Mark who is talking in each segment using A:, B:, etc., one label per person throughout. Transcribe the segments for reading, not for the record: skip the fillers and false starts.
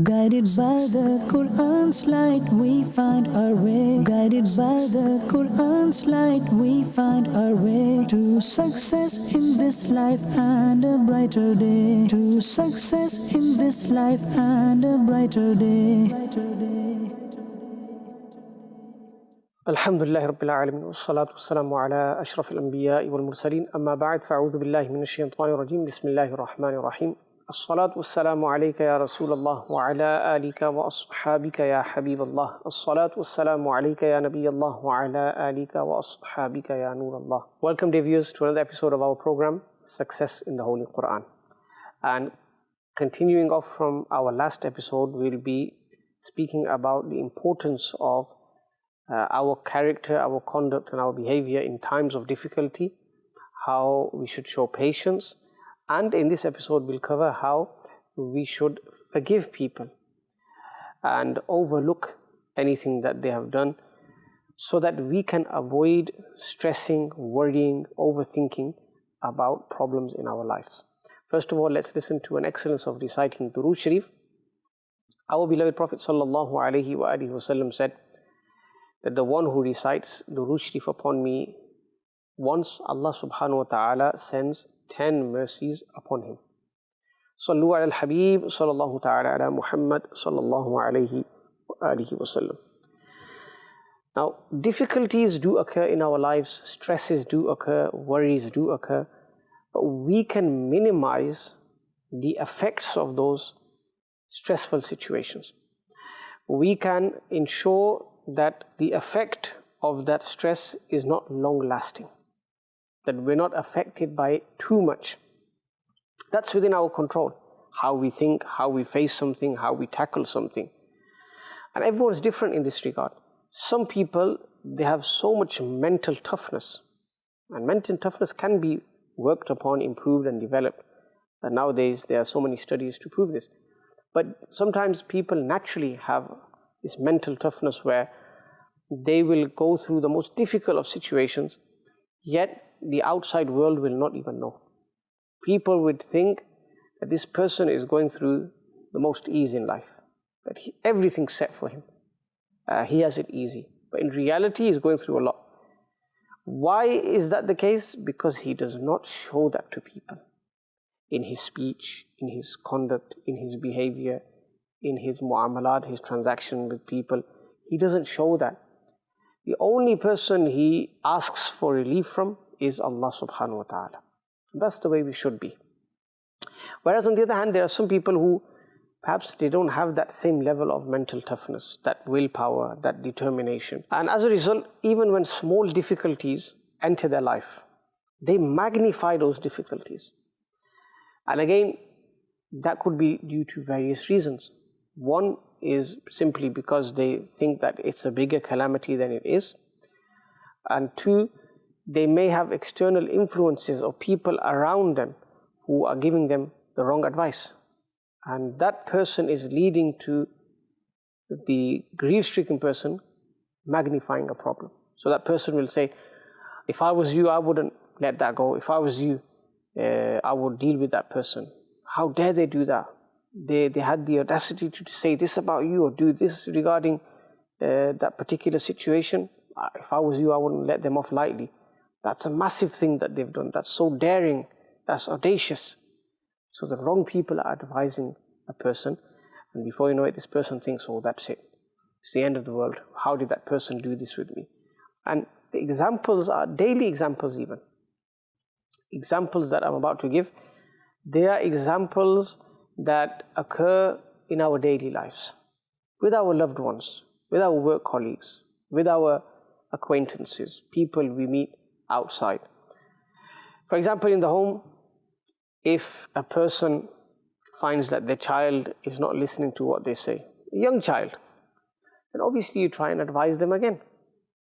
A: Guided by the Quran's light, we find our way. Guided by the Quran's light, we find our way to success in this life and a brighter day. To success in this life and a brighter day.
B: Alhamdulillah Rabbil Alameen wassalatu wassalamu ala ashrafil anbiya'i wal mursaleen amma ba'd fa'udhu billahi minash shaitanir rajim bismillahir rahmanir rahim as-salatu wassalamu alayka ya Rasulallah wa ala alika wa ashabika ya Habiballah as-salatu wassalamu alayka ya Nabiyallah wa ala alika wa ashabika ya Nurallah. Welcome dear viewers to another episode of our program Success in the Holy Quran, and continuing off from our last episode, we'll be speaking about the importance of our character, our conduct and our behavior in times of difficulty, how we should show patience, and in this episode we'll cover how we should forgive people and overlook anything that they have done so that we can avoid stressing, worrying, overthinking about problems in our lives. First of all, let's listen to an excellence of reciting Durood Sharif. Our beloved Prophet sallallahu alaihi wasallam said that the one who recites Durood Sharif upon me once, Allah subhanahu wa ta'ala sends 10 mercies upon him. Sallu ala al-Habib sallallahu ta'ala ala Muhammad sallallahu alayhi wa sallam. Now, difficulties do occur in our lives, stresses do occur, worries do occur, but we can minimize the effects of those stressful situations. We can ensure that the effect of that stress is not long-lasting, that we're not affected by it too much. That's within our control, how we think, how we face something, how we tackle something. And everyone's different in this regard. Some people, they have so much mental toughness, and mental toughness can be worked upon, improved and developed. And nowadays there are so many studies to prove this. But sometimes people naturally have this mental toughness where they will go through the most difficult of situations, yet the outside world will not even know. People would think that this person is going through the most ease in life, that everything's set for him. He has it easy. But in reality, he's going through a lot. Why is that the case? Because he does not show that to people. In his speech, in his conduct, in his behavior, in his mu'amalat, his transaction with people, he doesn't show that. The only person he asks for relief from is Allah subhanahu wa ta'ala. That's the way we should be. Whereas on the other hand, there are some people who perhaps they don't have that same level of mental toughness, that willpower, that determination. And as a result, even when small difficulties enter their life, they magnify those difficulties. And again, that could be due to various reasons. One is simply because they think that it's a bigger calamity than it is. And two, they may have external influences or people around them who are giving them the wrong advice. And that person is leading to the grief-stricken person magnifying a problem. So that person will say, if I was you, I wouldn't let that go. If I was you, I would deal with that person. How dare they do that? They had the audacity to say this about you or do this regarding that particular situation. If I was you, I wouldn't let them off lightly. That's a massive thing that they've done. That's so daring. That's audacious. So the wrong people are advising a person, and before you know it, this person thinks, oh, that's it. It's the end of the world. How did that person do this with me? And the examples are daily examples even. Examples that I'm about to give, they are examples that occur in our daily lives, with our loved ones, with our work colleagues, with our acquaintances, people we meet outside. For example, in the home, if a person finds that their child is not listening to what they say, a young child, then obviously you try and advise them again.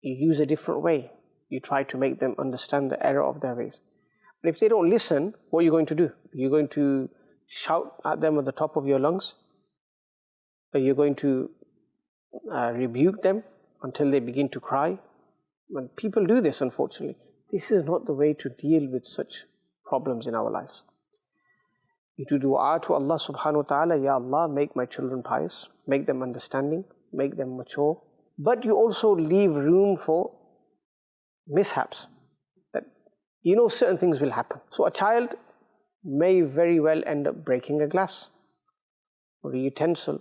B: You use a different way. You try to make them understand the error of their ways. But if they don't listen, what are you going to do? You're going to shout at them at the top of your lungs? Or you're going to rebuke them until they begin to cry? When people do this, unfortunately, this is not the way to deal with such problems in our lives. You do dua to Allah subhanahu wa ta'ala, Ya Allah, make my children pious, make them understanding, make them mature. But you also leave room for mishaps. That you know certain things will happen. So a child may very well end up breaking a glass, or a utensil,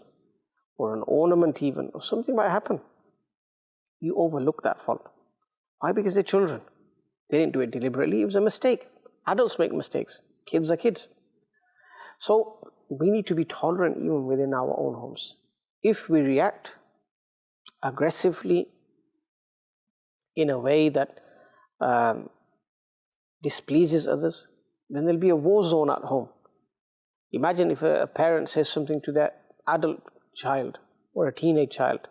B: or an ornament even, or something might happen. You overlook that fault. Why? Because they're children. They didn't do it deliberately, it was a mistake. Adults make mistakes, kids are kids. So we need to be tolerant even within our own homes. If we react aggressively in a way that displeases others, then there'll be a war zone at home. Imagine if a parent says something to their adult child or a teenage child.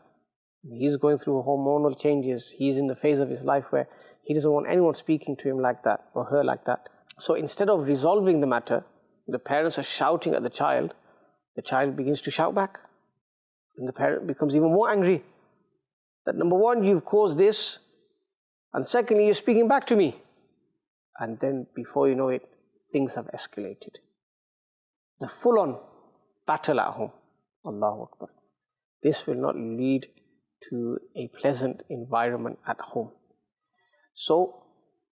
B: He's going through hormonal changes. He's in the phase of his life where he doesn't want anyone speaking to him like that or her like that. So instead of resolving the matter, the parents are shouting at the child begins to shout back. And the parent becomes even more angry. That number one, you've caused this, and secondly, you're speaking back to me. And then before you know it, things have escalated. It's a full-on battle at home. Allahu Akbar. This will not lead to a pleasant environment at home. So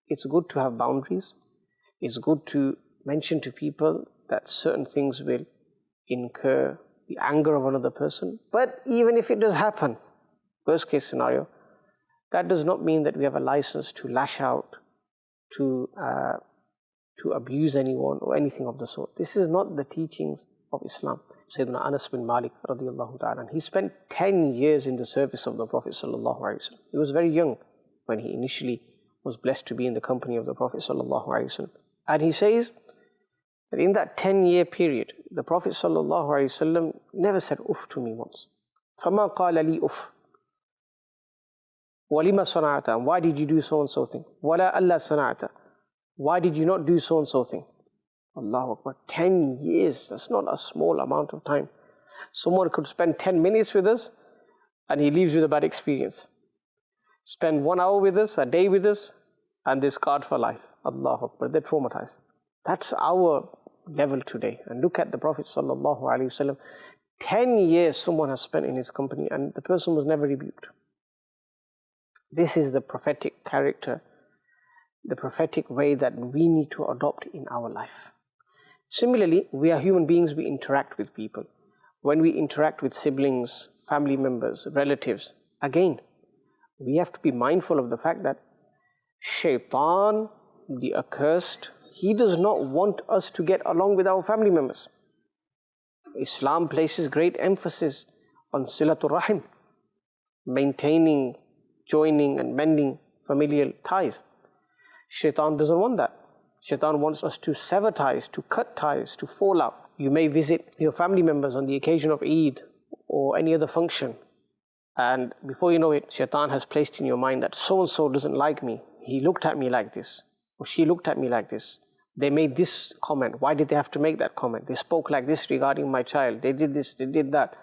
B: it's good to have boundaries. It's good to mention to people that certain things will incur the anger of another person. But even if it does happen, worst case scenario, that does not mean that we have a license to lash out, to abuse anyone or anything of the sort. This is not the teachings of Islam. Sayyidina Anas bin Malik radiallahu ta'ala, he spent 10 years in the service of the Prophet sallallahu alaihi wasallam. He was very young when he initially was blessed to be in the company of the Prophet sallallahu alaihi wasallam. And he says that in that 10-year period, the Prophet sallallahu alaihi wasallam never said uff to me once. فَمَا قَالَ لِي uff. وَلِمَا صَنَعْتَ. Why did you do so and so thing? وَلَا أَلَّا صَنَعْتَ. Why did you not do so and so thing? Allahu Akbar. 10 years, that's not a small amount of time. Someone could spend 10 minutes with us and he leaves with a bad experience. Spend 1 hour with us, a day with us, and they're scarred for life. Allahu Akbar, they're traumatized. That's our level today. And look at the Prophet sallallahu alaihi wasallam. 10 years someone has spent in his company and the person was never rebuked. This is the prophetic character, the prophetic way that we need to adopt in our life. Similarly, we are human beings, we interact with people. When we interact with siblings, family members, relatives, again, we have to be mindful of the fact that Shaitan, the accursed, he does not want us to get along with our family members. Islam places great emphasis on silatul rahim, maintaining, joining and mending familial ties. Shaitan doesn't want that. Shaitan wants us to sever ties, to cut ties, to fall out. You may visit your family members on the occasion of Eid or any other function, and before you know it, Shaitan has placed in your mind that so-and-so doesn't like me. He looked at me like this, or she looked at me like this. They made this comment. Why did they have to make that comment? They spoke like this regarding my child. They did this, they did that.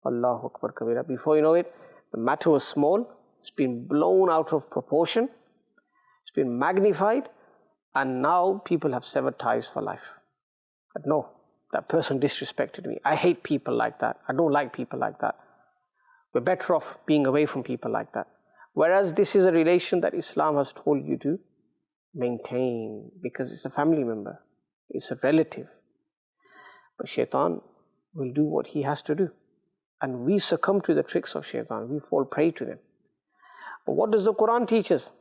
B: Allahu Akbar Kabira. Before you know it, the matter was small. It's been blown out of proportion. It's been magnified. And now people have severed ties for life. But no, that person disrespected me. I hate people like that. I don't like people like that. We're better off being away from people like that. Whereas this is a relation that Islam has told you to maintain because it's a family member, it's a relative. But Shaitan will do what he has to do. And we succumb to the tricks of Shaitan. We fall prey to them. But what does the Quran teach us?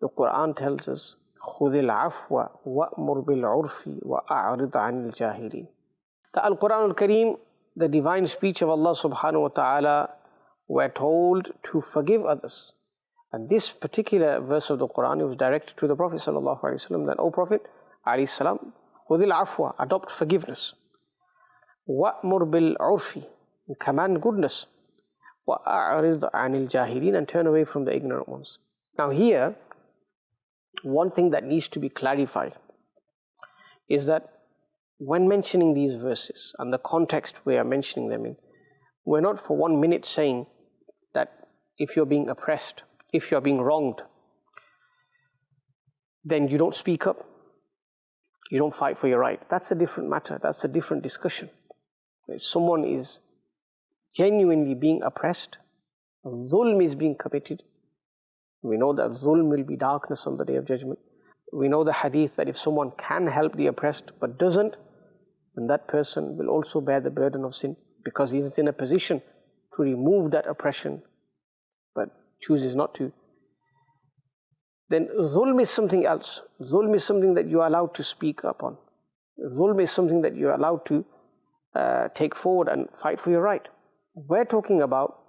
B: The Quran tells us, خُذِ الْعَفْوَ وَأْمُرْ بِالْعُرْفِ وَأَعْرِضْ عَنِ الْجَاهِلِينَ. The Al-Quran Al-Kareem, the divine speech of Allah subhanahu wa ta'ala, we're told to forgive others. And this particular verse of the Quran, it was directed to the Prophet sallallahu alaihi wasallam, that, O Prophet alayhi salam, خُذِ الْعَفْوَ, adopt forgiveness. وَأْمُرْ بِالْعُرْفِ, command goodness. وَأَعْرِضْ عَنِ الْجَاهِلِينَ, and turn away from the ignorant ones. Now here, one thing that needs to be clarified is that when mentioning these verses and the context we are mentioning them in, we're not for 1 minute saying that if you're being oppressed, if you're being wronged, then you don't speak up. You don't fight for your right. That's a different matter. That's a different discussion. If someone is genuinely being oppressed, dhulm is being committed, we know that dhulm will be darkness on the Day of Judgment. We know the hadith that if someone can help the oppressed but doesn't, then that person will also bear the burden of sin, because he is in a position to remove that oppression but chooses not to. Then dhulm is something else. Dhulm is something that you are allowed to speak upon. Dhulm is something that you are allowed to take forward and fight for your right. We're talking about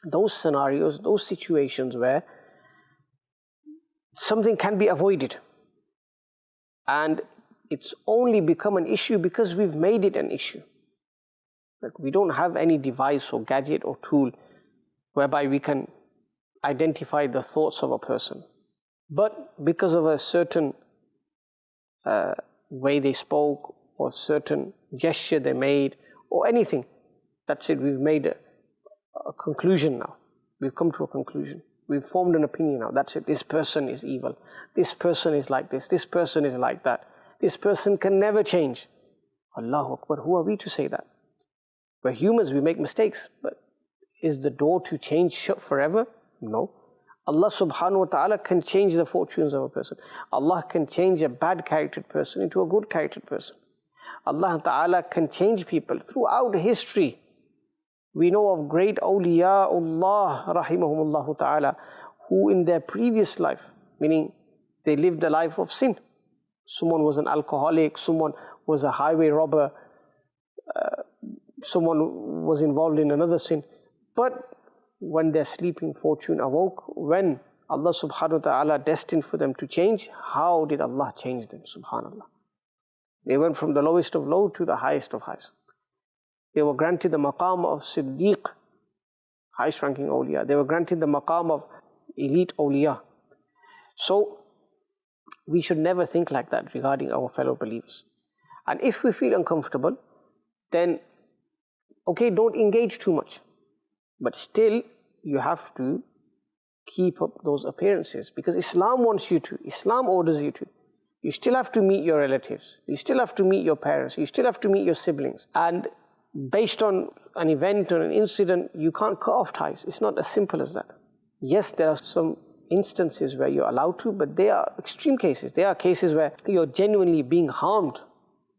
B: those scenarios, those situations where something can be avoided, and it's only become an issue because we've made it an issue. Like, we don't have any device or gadget or tool whereby we can identify the thoughts of a person. But because of a certain way they spoke, or certain gesture they made, or anything, that's it, we've made a conclusion now. We've come to a conclusion. We've formed an opinion now. That's it. This person is evil. This person is like this. This person is like that. This person can never change. Allahu Akbar. Who are we to say that? We're humans. We make mistakes. But is the door to change shut forever? No. Allah subhanahu wa ta'ala can change the fortunes of a person. Allah can change a bad charactered person into a good charactered person. Allah ta'ala can change people throughout history. We know of great awliyaullah rahimahumullah ta'ala who in their previous life, meaning they lived a life of sin. Someone was an alcoholic, someone was a highway robber, someone was involved in another sin. But when their sleeping fortune awoke, when Allah subhanahu wa ta'ala destined for them to change, how did Allah change them? Subhanallah. They went from the lowest of low to the highest of highs. They were granted the maqam of Siddiq, highest ranking awliya. They were granted the maqam of elite awliya. So we should never think like that regarding our fellow believers. And if we feel uncomfortable, then okay, don't engage too much. But still, you have to keep up those appearances, because Islam wants you to, Islam orders you to. You still have to meet your relatives. You still have to meet your parents. You still have to meet your siblings. And based on an event or an incident, you can't cut off ties. It's not as simple as that. Yes, there are some instances where you're allowed to, but they are extreme cases. There are cases where you're genuinely being harmed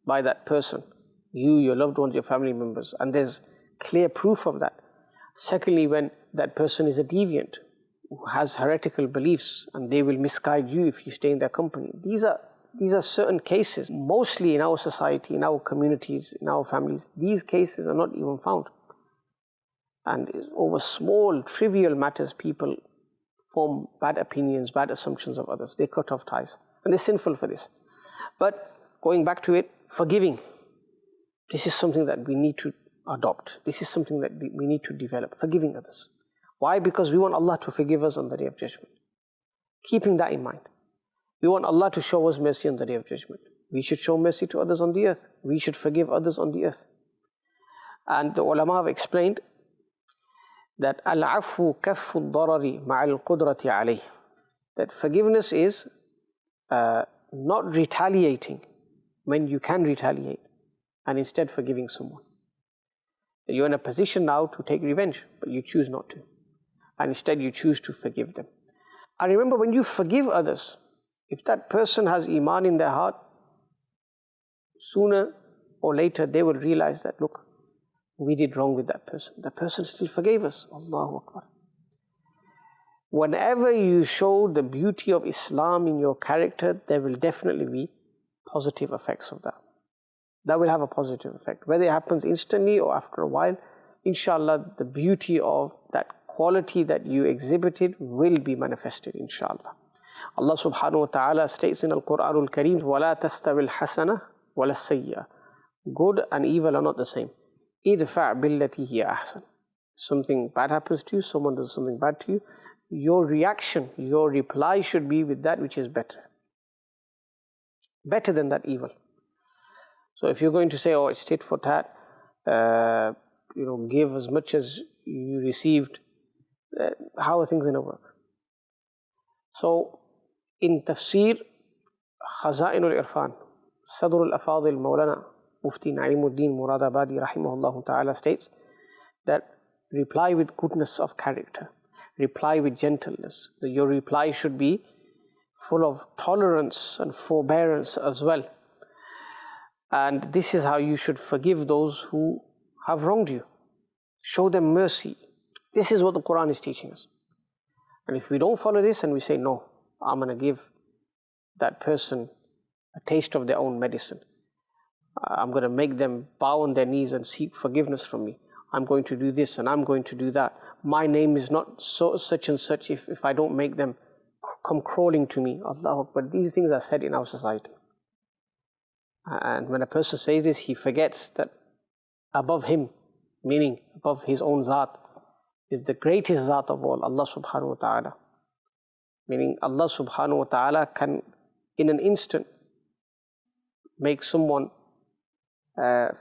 B: by that person. You, your loved ones, your family members. And there's clear proof of that. Secondly, when that person is a deviant, who has heretical beliefs, and they will misguide you if you stay in their company. These are certain cases. Mostly in our society, in our communities, in our families, these cases are not even found. And over small, trivial matters, people form bad opinions, bad assumptions of others. They cut off ties. And they're sinful for this. But going back to it, forgiving. This is something that we need to adopt. This is something that we need to develop, forgiving others. Why? Because we want Allah to forgive us on the Day of Judgment. Keeping that in mind. We want Allah to show us mercy on the Day of Judgment. We should show mercy to others on the earth. We should forgive others on the earth. And the ulama have explained that al-afu kaffu darari ma'al qudrati alayh. That forgiveness is not retaliating when you can retaliate, and instead forgiving someone. You're in a position now to take revenge, but you choose not to. And instead you choose to forgive them. And remember, when you forgive others, if that person has iman in their heart, sooner or later they will realize that, look, we did wrong with that person. The person still forgave us. Allahu Akbar. Whenever you show the beauty of Islam in your character, there will definitely be positive effects of that. That will have a positive effect. Whether it happens instantly or after a while, inshallah, the beauty of that quality that you exhibited will be manifested, inshallah. Allah subhanahu wa ta'ala states in Al-Quran Al-Kareem, وَلَا تَسْتَوِي الْحَسَنَةِ وَلَا السَّيِّئَةِ. Good and evil are not the same. إِدْفَعْ بِالَّتِي هِيَ أَحْسَنُ. Something bad happens to you, someone does something bad to you, your reaction, your reply should be with that which is better. Better than that evil. So if you're going to say, oh, it's tit for tat, give as much as you received, how are things going to work? So in Tafsir Khaza'inul Irfan Sadr al-Afadil Maulana Mufti Na'imuddin Muradabadi rahimahullah ta'ala states that reply with goodness of character, reply with gentleness. Your reply should be full of tolerance and forbearance as well. And this is how you should forgive those who have wronged you. Show them mercy. This is what the Quran is teaching us. And if we don't follow this and we say, no, I'm going to give that person a taste of their own medicine, I'm going to make them bow on their knees and seek forgiveness from me, I'm going to do this and I'm going to do that, my name is not such and such if I don't make them come crawling to me. Allahu Akbar. These things are said in our society. And when a person says this, he forgets that above him, meaning above his own Zat, is the greatest Zat of all, Allah subhanahu wa ta'ala. Meaning Allah subhanahu wa ta'ala can, in an instant, make someone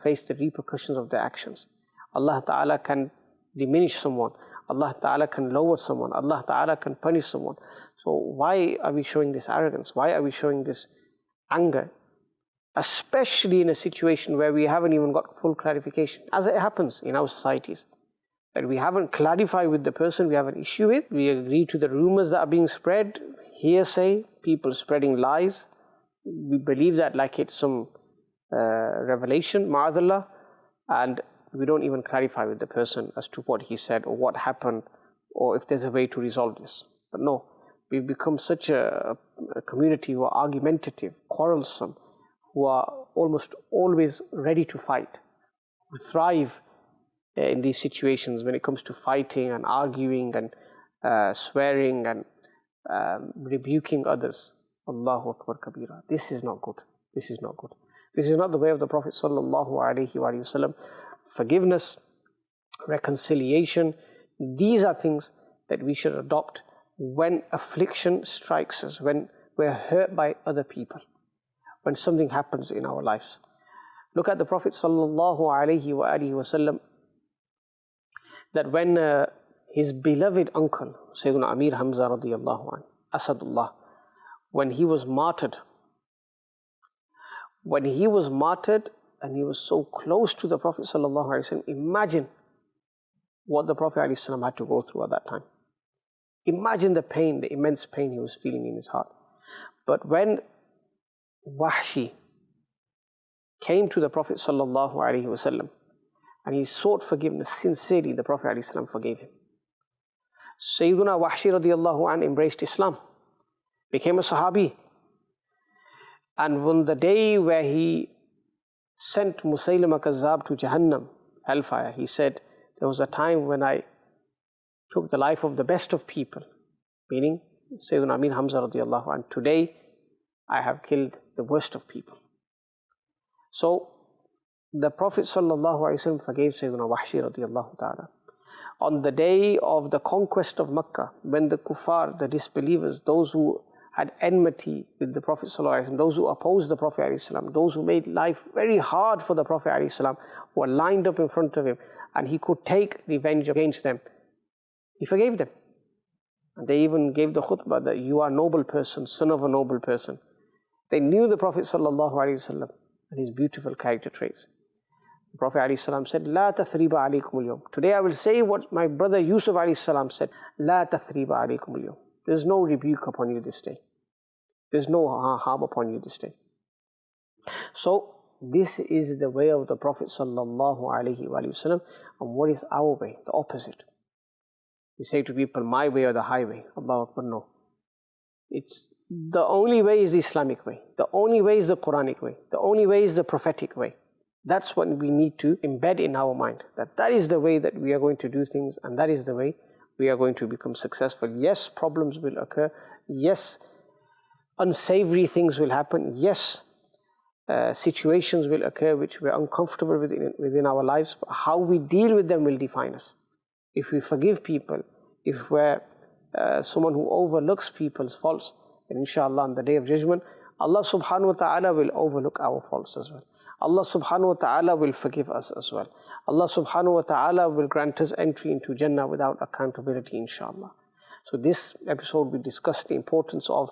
B: face the repercussions of their actions. Allah ta'ala can diminish someone. Allah ta'ala can lower someone. Allah ta'ala can punish someone. So why are we showing this arrogance? Why are we showing this anger? Especially in a situation where we haven't even got full clarification, as it happens in our societies. That we haven't clarified with the person we have an issue with, we agree to the rumors that are being spread, hearsay, people spreading lies. We believe that like it's some revelation, ma'adallah, and we don't even clarify with the person as to what he said or what happened or if there's a way to resolve this. But no, we've become such a community who are argumentative, quarrelsome, who are almost always ready to fight, who thrive in these situations when it comes to fighting and arguing and swearing and rebuking others. Allahu Akbar Kabira. This is not good. This is not good. This is not the way of the Prophet sallallahu alaihi wasallam. Forgiveness, reconciliation, these are things that we should adopt when affliction strikes us, when we're hurt by other people, when something happens in our lives. Look at the Prophet sallallahu alaihi wasallam, that when his beloved uncle, Sayyidina Amir Hamza radiyallahu anh, Asadullah, when he was martyred, and he was so close to the Prophet sallallahu alaihi wasallam, imagine what the Prophet alaihi wasallam had to go through at that time. Imagine the pain, the immense pain he was feeling in his heart. But when Wahshi came to the Prophet sallallahu alaihi wasallam and he sought forgiveness sincerely, the Prophet alaihi wasallam forgave him. Sayyiduna Wahshi radiyallahu anh embraced Islam, became a Sahabi. And on the day where he sent Musaylima Kazzab to Jahannam, hellfire, he said, there was a time when I took the life of the best of people, meaning Sayyidina Amir Hamza radiyallahu anh. Today, I have killed the worst of people. So, the Prophet sallallahu alaihi wasallam forgave Sayyidina Wahshi radiyallahu ta'ala. On the day of the conquest of Makkah, when the kuffar, the disbelievers, those who had enmity with the Prophet ﷺ, those who opposed the Prophet ﷺ, those who made life very hard for the Prophet ﷺ, were lined up in front of him, and he could take revenge against them. He forgave them. And they even gave the khutbah that you are a noble person, son of a noble person. They knew the Prophet ﷺ and his beautiful character traits. The Prophet ﷺ said, La tathriba alaykum al-yawm. Today I will say what my brother Yusuf ﷺ said, La tathriba alaykum al-yawm. There's no rebuke upon you this day. There's no harm upon you this day. So this is the way of the Prophet sallallahu alaihi wasallam. And what is our way? The opposite. We say to people, my way or the highway. Allahu Akbar, no. It's the only way is the Islamic way. The only way is the Quranic way. The only way is the prophetic way. That's what we need to embed in our mind. That is the way that we are going to do things, and that is the way we are going to become successful. Yes, problems will occur. Yes, unsavory things will happen. Yes, situations will occur which we're uncomfortable with within our lives. But how we deal with them will define us. If we forgive people, if we're someone who overlooks people's faults, then inshallah on the Day of Judgment, Allah subhanahu wa ta'ala will overlook our faults as well. Allah subhanahu wa ta'ala will forgive us as well. Allah subhanahu wa ta'ala will grant us entry into Jannah without accountability, inshallah. So this episode we discussed the importance of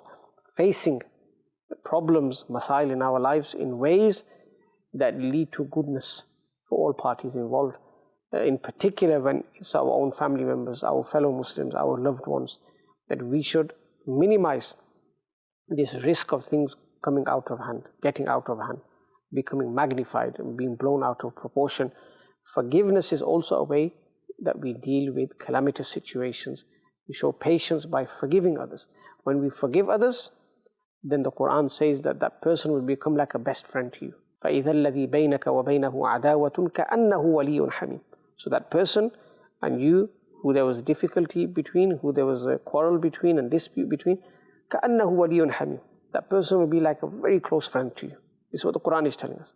B: facing problems, masail in our lives in ways that lead to goodness for all parties involved. In particular when it's our own family members, our fellow Muslims, our loved ones, that we should minimize this risk of things coming out of hand, getting out of hand, becoming magnified and being blown out of proportion. Forgiveness is also a way that we deal with calamitous situations. We show patience by forgiving others. When we forgive others, then the Quran says that that person will become like a best friend to you. فَإِذَا الَّذِي بَيْنَكَ وَبَيْنَهُ عَدَاوَةٌ كَأَنَّهُ وَلِيٌّ حَمِيمٌ. So that person and you, who there was difficulty between, who there was a quarrel between and dispute between, كَأَنَّهُ وَلِيٌّ حَمِيمٌ. That person will be like a very close friend to you. This is what the Quran is telling us.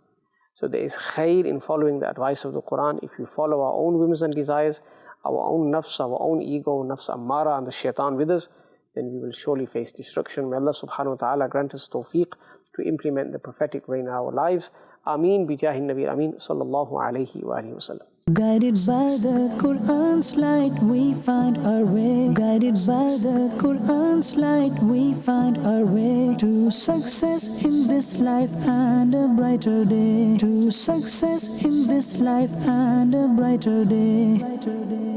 B: So there is khair in following the advice of the Quran. If you follow our own whims and desires, our own nafs, our own ego, nafs ammara and the shaitan with us, then we will surely face destruction. May Allah subhanahu wa ta'ala grant us tawfiq to implement the prophetic way in our lives. Ameen bi jahi nabi ameen sallallahu alayhi wa alihi wa sallam.
A: Guided by the Quran's light, we find our way. Guided by the Quran's light, we find our way to success in this life and a brighter day. To success in this life and a brighter day.